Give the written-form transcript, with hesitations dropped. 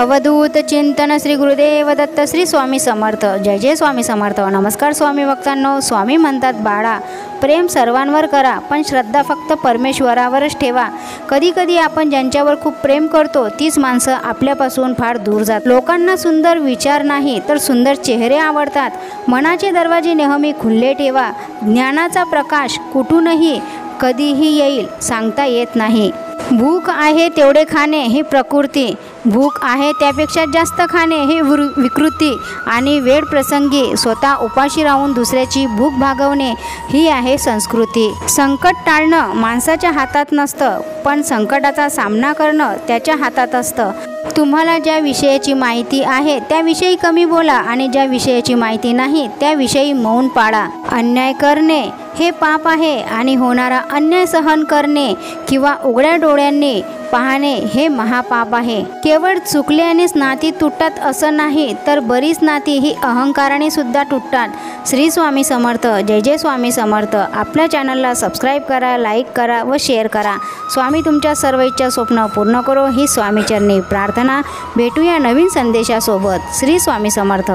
अवधूत चिंतन श्री गुरुदेव दत्त श्री स्वामी समर्थ। जय जय स्वामी समर्थ। नमस्कार स्वामी भक्तांनो। स्वामी म्हणतात बाळा, प्रेम सर्वांवर करा, पण श्रद्धा फक्त परमेश्वरावरच ठेवा। कधी कधी आपण ज्यांच्यावर खूप प्रेम करतो तीच माणसं आपल्यापासून फार दूर जातात। लोकांना सुंदर विचार नाही तर सुंदर चेहरे आवडतात। मनाचे दरवाजे नेहमी खुले ठेवा। ज्ञानाचा प्रकाश कुठूनही कधीही येईल सांगता येत नाही। भूक आहे तेवढे खाणे ही प्रकृती, भूक आहे त्यापेक्षा जास्त खाणे ही विकृती, आणि वेळ प्रसंगी स्वतः उपाशी राहून दुसऱ्याची भूक भागवणे ही आहे संस्कृती। संकट टाळणं माणसाच्या हातात नसतं, पण संकटाचा सामना करणं त्याच्या हातात असतं। तुम्हाला ज्या विषयाची माहिती आहे त्याविषयी कमी बोला, आणि ज्या विषयाची माहिती नाही त्याविषयी मौन पाळा। अन्याय करणे हे पाप आहे, आणि होणारा अन्याय सहन करणे किंवा उघड्या डोळ्यांनी पाहणे हे महापाप आहे। केवळ चुकल्यानेच नाती तुटतात असं नाही, तर बरीच नाती ही अहंकाराने सुद्धा तुटतात। श्री स्वामी समर्थ। जय जय स्वामी समर्थ। आपल्या चॅनलला सबस्क्राईब करा, लाईक करा व शेअर करा। स्वामी तुमच्या सर्व इच्छा स्वप्न पूर्ण करो ही स्वामीचरणी प्रार्थना। भेटूया नवीन संदेशासोबत। श्री स्वामी समर्थ।